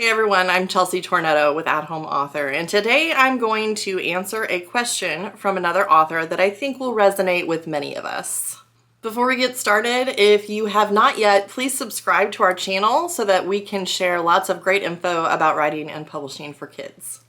Hey everyone, I'm Chelsea Tornetto with At Home Author, and today I'm going to answer a question from another author that I think will resonate with many of us. Before we get started, if you have not yet, please subscribe to our channel so that we can share lots of great info about writing and publishing for kids.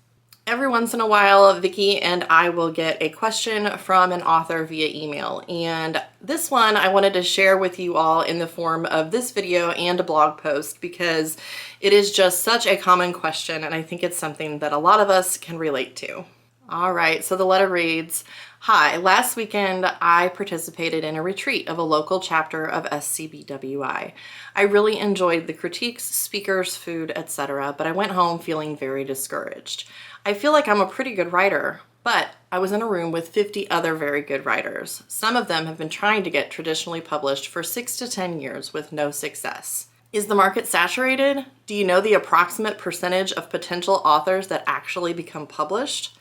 Every once in a while, Vicki and I will get a question from an author via email, and this one I wanted to share with you all in the form of this video and a blog post because it is just such a common question, and I think it's something that a lot of us can relate to. All right, so the letter reads, "Hi, last weekend I participated in a retreat of a local chapter of SCBWI. I really enjoyed the critiques, speakers, food, etc., but I went home feeling very discouraged. I feel like I'm a pretty good writer, but I was in a room with 50 other very good writers. Some of them have been trying to get traditionally published for 6 to 10 years with no success. Is the market saturated? Do you know the approximate percentage of potential authors that actually become published?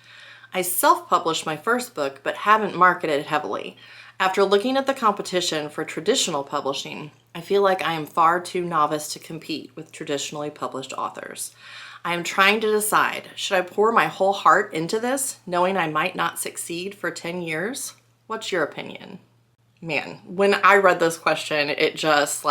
I self-published my first book, but haven't marketed heavily. After looking at the competition for traditional publishing, I feel like I am far too novice to compete with traditionally published authors. I am trying to decide, should I pour my whole heart into this, knowing I might not succeed for 10 years? What's your opinion?" Man, when I read this question, it just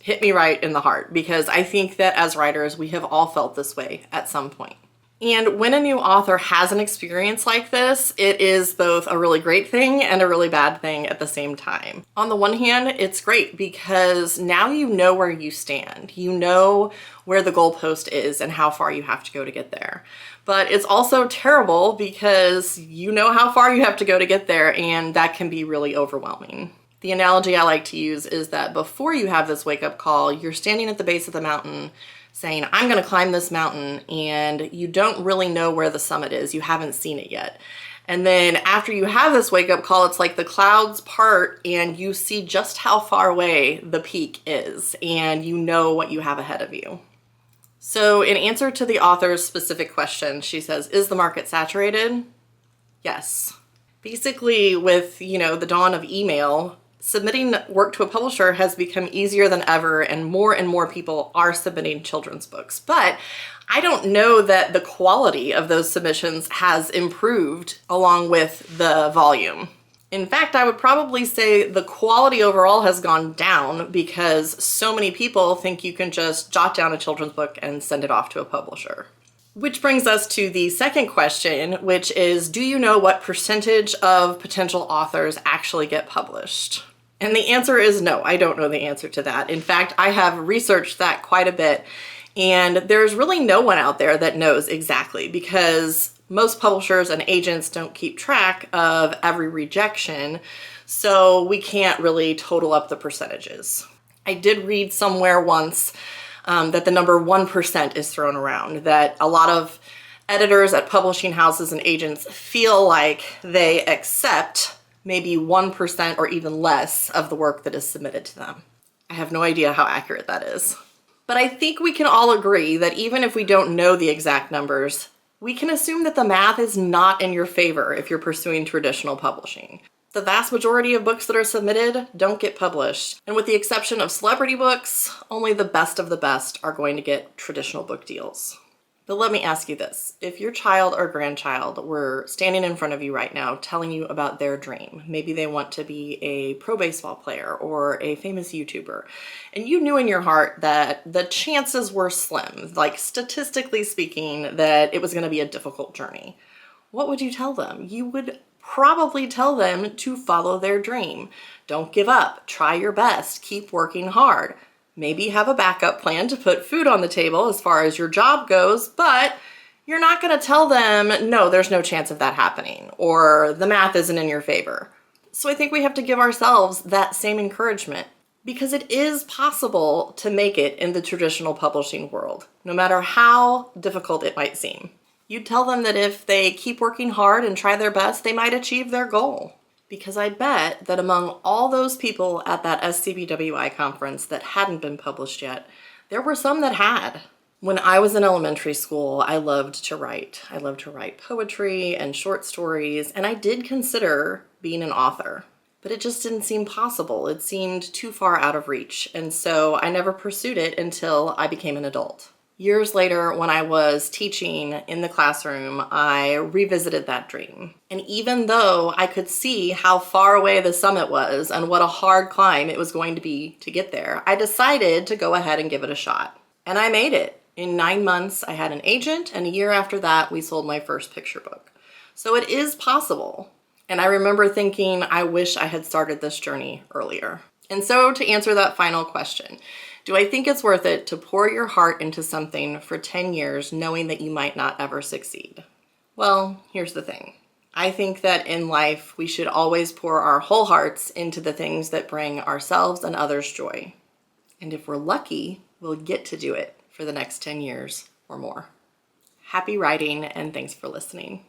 hit me right in the heart because I think that as writers, we have all felt this way at some point. And when a new author has an experience like this, it is both a really great thing and a really bad thing at the same time. On the one hand, it's great because now you know where you stand. You know where the goalpost is and how far you have to go to get there. But it's also terrible because you know how far you have to go to get there, and that can be really overwhelming. The analogy I like to use is that before you have this wake-up call, you're standing at the base of the mountain saying, I'm going to climb this mountain, and you don't really know where the summit is. You haven't seen it yet. And then after you have this wake-up call, it's like the clouds part and you see just how far away the peak is, and you know what you have ahead of you. So in answer to the author's specific question, she says, is the market saturated? Yes. Basically, with, the dawn of email, submitting work to a publisher has become easier than ever, and more people are submitting children's books. But I don't know that the quality of those submissions has improved along with the volume. In fact, I would probably say the quality overall has gone down because so many people think you can just jot down a children's book and send it off to a publisher. Which brings us to the second question, which is, do you know what percentage of potential authors actually get published? And the answer is no, I don't know the answer to that. In fact, I have researched that quite a bit, and there's really no one out there that knows exactly because most publishers and agents don't keep track of every rejection, so we can't really total up the percentages. I did read somewhere once that the number 1% is thrown around, that a lot of editors at publishing houses and agents feel like they accept maybe 1% or even less of the work that is submitted to them. I have no idea how accurate that is. But I think we can all agree that even if we don't know the exact numbers, we can assume that the math is not in your favor if you're pursuing traditional publishing. The vast majority of books that are submitted don't get published. And with the exception of celebrity books, only the best of the best are going to get traditional book deals. But let me ask you this. If your child or grandchild were standing in front of you right now telling you about their dream, maybe they want to be a pro baseball player or a famous YouTuber, and you knew in your heart that the chances were slim, like statistically speaking, that it was going to be a difficult journey, what would you tell them? You would probably tell them to follow their dream. Don't give up. Try your best. Keep working hard. Maybe have a backup plan to put food on the table as far as your job goes, but you're not going to tell them, no, there's no chance of that happening, or the math isn't in your favor. So I think we have to give ourselves that same encouragement because it is possible to make it in the traditional publishing world, no matter how difficult it might seem. You tell them that if they keep working hard and try their best, they might achieve their goal. Because I bet that among all those people at that SCBWI conference that hadn't been published yet, there were some that had. When I was in elementary school, I loved to write. I loved to write poetry and short stories, and I did consider being an author. But it just didn't seem possible. It seemed too far out of reach, and so I never pursued it until I became an adult. Years later, when I was teaching in the classroom, I revisited that dream. And even though I could see how far away the summit was and what a hard climb it was going to be to get there, I decided to go ahead and give it a shot. And I made it. In 9 months, I had an agent, and a year after that, we sold my first picture book. So it is possible. And I remember thinking, I wish I had started this journey earlier. And so to answer that final question, do I think it's worth it to pour your heart into something for 10 years knowing that you might not ever succeed? Well, here's the thing. I think that in life, we should always pour our whole hearts into the things that bring ourselves and others joy. And if we're lucky, we'll get to do it for the next 10 years or more. Happy writing, and thanks for listening.